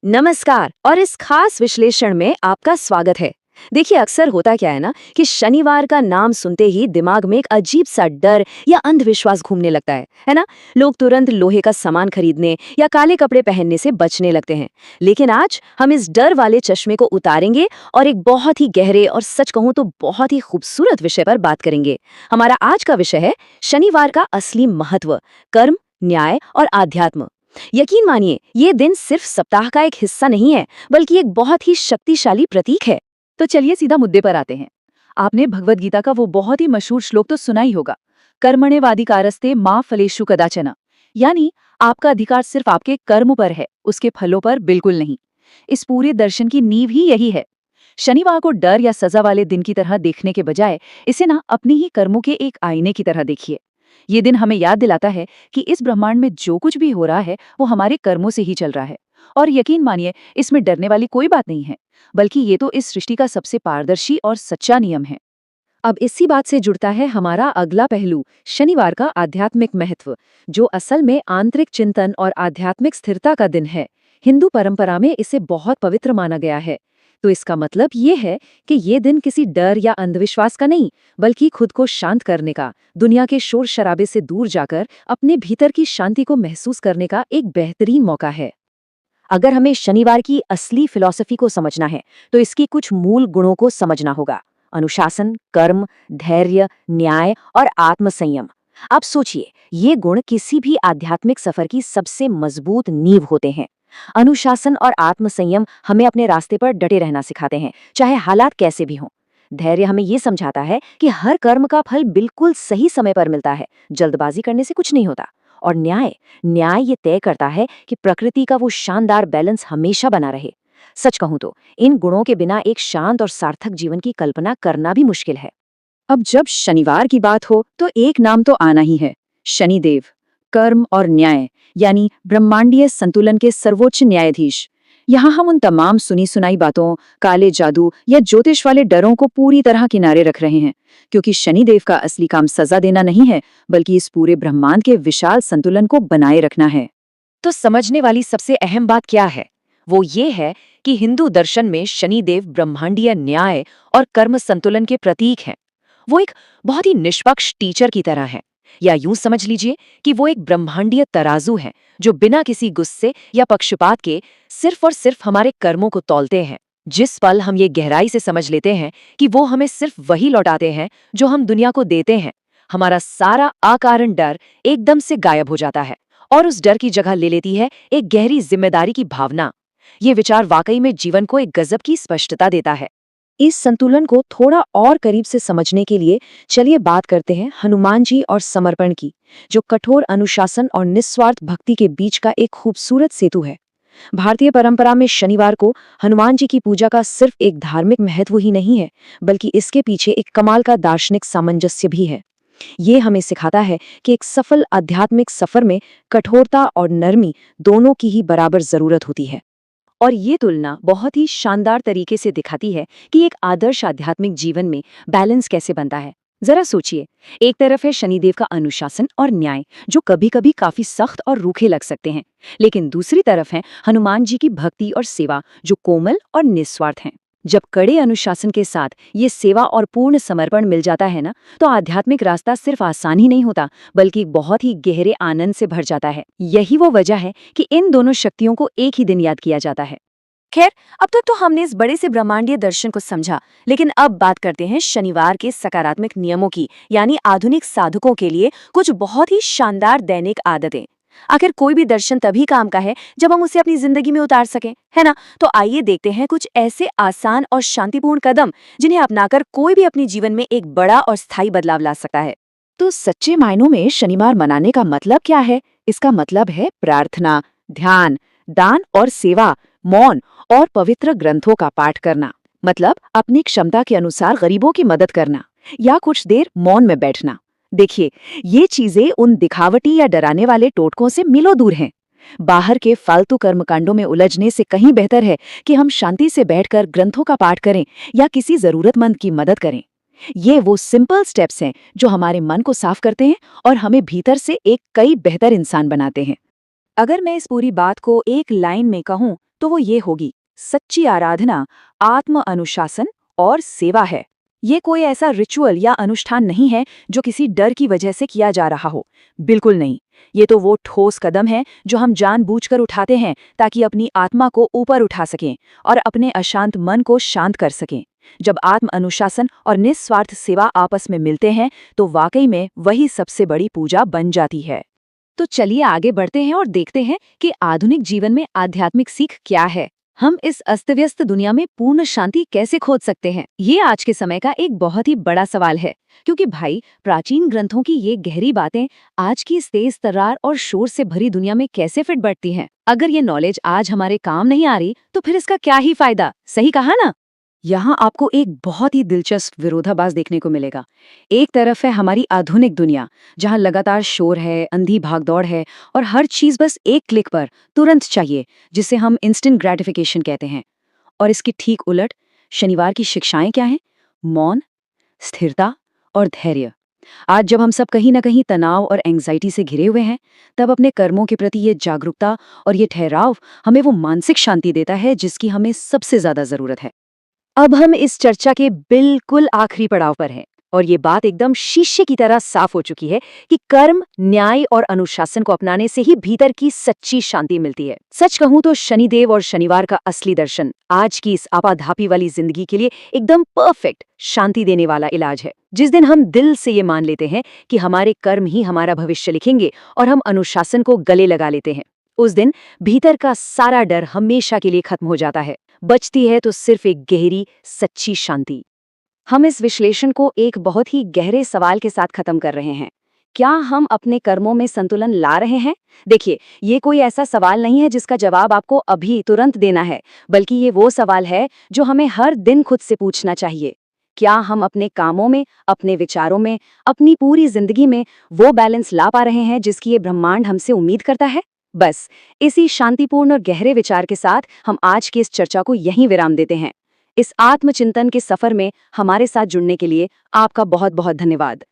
नमस्कार और इस खास विश्लेषण में आपका स्वागत है। देखिए, अक्सर होता क्या है ना कि शनिवार का नाम सुनते ही दिमाग में एक अजीब सा डर या अंधविश्वास घूमने लगता है ना। लोग तुरंत लोहे का सामान खरीदने या काले कपड़े पहनने से बचने लगते हैं। लेकिन आज हम इस डर वाले चश्मे को उतारेंगे और एक बहुत ही गहरे और सच कहूं तो बहुत ही खूबसूरत विषय पर बात करेंगे। हमारा आज का विषय है शनिवार का असली महत्व, कर्म, न्याय और आध्यात्म। यकीन मानिए, ये दिन सिर्फ सप्ताह का एक हिस्सा नहीं है, बल्कि एक बहुत ही शक्तिशाली प्रतीक है। तो चलिए सीधा मुद्दे पर आते हैं। आपने भगवद गीता का वो बहुत ही मशहूर श्लोक तो सुना ही होगा, कर्मण्येवाधिकारस्ते मा फलेषु कदाचन। यानी आपका अधिकार सिर्फ आपके कर्म पर है, उसके फलों पर बिल्कुल नहीं। इस पूरे दर्शन की नींव ही यही है। शनिवार को डर या सजा वाले दिन की तरह देखने के बजाय इसे ना अपनी ही कर्मों के एक आईने की तरह देखिए। ये दिन हमें याद दिलाता है कि इस ब्रह्मांड में जो कुछ भी हो रहा है वो हमारे कर्मों से ही चल रहा है। और यकीन मानिए, इसमें डरने वाली कोई बात नहीं है, बल्कि ये तो इस सृष्टि का सबसे पारदर्शी और सच्चा नियम है। अब इसी बात से जुड़ता है हमारा अगला पहलू, शनिवार का आध्यात्मिक महत्व, जो असल में आंतरिक चिंतन और आध्यात्मिक स्थिरता का दिन है। हिंदू परंपरा में इसे बहुत पवित्र माना गया है। तो इसका मतलब ये है कि ये दिन किसी डर या अंधविश्वास का नहीं, बल्कि खुद को शांत करने का, दुनिया के शोर शराबे से दूर जाकर अपने भीतर की शांति को महसूस करने का एक बेहतरीन मौका है। अगर हमें शनिवार की असली फिलॉसफी को समझना है, तो इसकी कुछ मूल गुणों को समझना होगा: अनुशासन, कर्म, धैर्य, न्याय और आत्मसंयम। आप सोचिए, ये गुण किसी भी आध्यात्मिक सफर की सबसे मजबूत नींव होते हैं। अनुशासन और आत्मसंयम हमें अपने रास्ते पर डटे रहना सिखाते हैं, चाहे हालात कैसे भी हों। धैर्य हमें ये समझाता है कि हर कर्म का फल बिल्कुल सही समय पर मिलता है, जल्दबाजी करने से कुछ नहीं होता। और न्याय न्याय ये तय करता है कि प्रकृति का वो शानदार बैलेंस हमेशा बना रहे। सच कहूं तो इन गुणों के बिना एक शांत और सार्थक जीवन की कल्पना करना भी मुश्किल है। अब जब शनिवार की बात हो तो एक नाम तो आना ही है, शनिदेव। कर्म और न्याय यानी ब्रह्मांडीय संतुलन के सर्वोच्च न्यायाधीश। यहाँ हम उन तमाम सुनी सुनाई बातों, काले जादू या ज्योतिष वाले डरों को पूरी तरह किनारे रख रहे हैं, क्योंकि शनिदेव का असली काम सजा देना नहीं है, बल्कि इस पूरे ब्रह्मांड के विशाल संतुलन को बनाए रखना है। तो समझने वाली सबसे अहम बात क्या है? वो ये है कि हिंदू दर्शन में शनिदेव ब्रह्मांडीय न्याय और कर्म संतुलन के प्रतीक हैं। वो एक बहुत ही निष्पक्ष टीचर की तरह है, या यूं समझ लीजिए कि वो एक ब्रह्मांडीय तराजू है, जो बिना किसी गुस्से या पक्षपात के सिर्फ और सिर्फ हमारे कर्मों को तौलते हैं। जिस पल हम ये गहराई से समझ लेते हैं कि वो हमें सिर्फ वही लौटाते हैं जो हम दुनिया को देते हैं, हमारा सारा अकारण डर एकदम से गायब हो जाता है और उस डर की जगह ले लेती है एक गहरी जिम्मेदारी की भावना। ये विचार वाकई में जीवन को एक गजब की स्पष्टता देता है। इस संतुलन को थोड़ा और करीब से समझने के लिए चलिए बात करते हैं हनुमान जी और समर्पण की, जो कठोर अनुशासन और निस्वार्थ भक्ति के बीच का एक खूबसूरत सेतु है। भारतीय परंपरा में शनिवार को हनुमान जी की पूजा का सिर्फ एक धार्मिक महत्व ही नहीं है, बल्कि इसके पीछे एक कमाल का दार्शनिक सामंजस्य भी है। ये हमें सिखाता है कि एक सफल आध्यात्मिक सफर में कठोरता और नरमी दोनों की ही बराबर जरूरत होती है। और ये तुलना बहुत ही शानदार तरीके से दिखाती है कि एक आदर्श आध्यात्मिक जीवन में बैलेंस कैसे बनता है। जरा सोचिए, एक तरफ है शनिदेव का अनुशासन और न्याय, जो कभी कभी काफी सख्त और रूखे लग सकते हैं, लेकिन दूसरी तरफ है हनुमान जी की भक्ति और सेवा, जो कोमल और निस्वार्थ हैं। जब कड़े अनुशासन के साथ ये सेवा और पूर्ण समर्पण मिल जाता है ना, तो आध्यात्मिक रास्ता सिर्फ आसान ही नहीं होता, बल्कि बहुत ही गहरे आनंद से भर जाता है। यही वो वजह है कि इन दोनों शक्तियों को एक ही दिन याद किया जाता है। खैर, अब तक तो हमने इस बड़े से ब्रह्मांडीय दर्शन को समझा, लेकिन अब बात करते हैं शनिवार के सकारात्मक नियमों की, यानी आधुनिक साधकों के लिए कुछ बहुत ही शानदार दैनिक आदतें। आखिर कोई भी दर्शन तभी काम का है जब हम उसे अपनी जिंदगी में उतार सकें, है ना? तो आइए देखते हैं कुछ ऐसे आसान और शांतिपूर्ण कदम जिन्हें अपनाकर कोई भी अपने जीवन में एक बड़ा और स्थायी बदलाव ला सकता है। तो सच्चे मायनों में शनिवार मनाने का मतलब क्या है? इसका मतलब है प्रार्थना, ध्यान, दान और सेवा, मौन और पवित्र ग्रंथों का पाठ करना। मतलब अपनी क्षमता के अनुसार गरीबों की मदद करना या कुछ देर मौन में बैठना। देखिए, ये चीजें उन दिखावटी या डराने वाले टोटकों से मिलो दूर हैं। बाहर के फालतू कर्मकांडों में उलझने से कहीं बेहतर है कि हम शांति से बैठकर ग्रंथों का पाठ करें या किसी जरूरतमंद की मदद करें। ये वो सिंपल स्टेप्स हैं जो हमारे मन को साफ करते हैं और हमें भीतर से एक कई बेहतर इंसान बनाते हैं। अगर मैं इस पूरी बात को एक लाइन में कहूँ तो वो ये होगी, सच्ची आराधना आत्म अनुशासन और सेवा है। ये कोई ऐसा रिचुअल या अनुष्ठान नहीं है जो किसी डर की वजह से किया जा रहा हो। बिल्कुल नहीं। ये तो वो ठोस कदम है जो हम जानबूझकर उठाते हैं ताकि अपनी आत्मा को ऊपर उठा सकें और अपने अशांत मन को शांत कर सकें। जब आत्म अनुशासन और निस्वार्थ सेवा आपस में मिलते हैं तो वाकई में वही सबसे बड़ी पूजा बन जाती है। तो चलिए आगे बढ़ते हैं और देखते हैं कि आधुनिक जीवन में आध्यात्मिक सीख क्या है। हम इस अस्त-व्यस्त दुनिया में पूर्ण शांति कैसे खोज सकते हैं? ये आज के समय का एक बहुत ही बड़ा सवाल है, क्योंकि भाई प्राचीन ग्रंथों की ये गहरी बातें आज की इस तेज तर्रार और शोर से भरी दुनिया में कैसे फिट बैठती हैं? अगर ये नॉलेज आज हमारे काम नहीं आ रही, तो फिर इसका क्या ही फायदा? सही कहा ना? यहाँ आपको एक बहुत ही दिलचस्प विरोधाभास देखने को मिलेगा। एक तरफ है हमारी आधुनिक दुनिया, जहाँ लगातार शोर है, अंधी भागदौड़ है और हर चीज बस एक क्लिक पर तुरंत चाहिए, जिसे हम इंस्टेंट ग्रेटिफिकेशन कहते हैं। और इसकी ठीक उलट शनिवार की शिक्षाएं क्या हैं? मौन, स्थिरता और धैर्य। आज जब हम सब कहीं ना कहीं तनाव और एंग्जाइटी से घिरे हुए हैं, तब अपने कर्मों के प्रति ये जागरूकता और ये ठहराव हमें वो मानसिक शांति देता है जिसकी हमें सबसे ज्यादा जरूरत है। अब हम इस चर्चा के बिल्कुल आखिरी पड़ाव पर हैं और ये बात एकदम शीशे की तरह साफ हो चुकी है कि कर्म, न्याय और अनुशासन को अपनाने से ही भीतर की सच्ची शांति मिलती है। सच कहूं तो शनिदेव और शनिवार का असली दर्शन आज की इस आपाधापी वाली जिंदगी के लिए एकदम परफेक्ट शांति देने वाला इलाज है। जिस दिन हम दिल से ये मान लेते हैं कि हमारे कर्म ही हमारा भविष्य लिखेंगे और हम अनुशासन को गले लगा लेते हैं, उस दिन भीतर का सारा डर हमेशा के लिए खत्म हो जाता है। बचती है तो सिर्फ एक गहरी सच्ची शांति। हम इस विश्लेषण को एक बहुत ही गहरे सवाल के साथ खत्म कर रहे हैं। क्या हम अपने कर्मों में संतुलन ला रहे हैं? देखिए, ये कोई ऐसा सवाल नहीं है जिसका जवाब आपको अभी तुरंत देना है, बल्कि ये वो सवाल है जो हमें हर दिन खुद से पूछना चाहिए। क्या हम अपने कामों में, अपने विचारों में, अपनी पूरी जिंदगी में वो बैलेंस ला पा रहे हैं जिसकी ये ब्रह्मांड हमसे उम्मीद करता है? बस इसी शांतिपूर्ण और गहरे विचार के साथ हम आज की इस चर्चा को यहीं विराम देते हैं। इस आत्मचिंतन के सफर में हमारे साथ जुड़ने के लिए आपका बहुत बहुत धन्यवाद।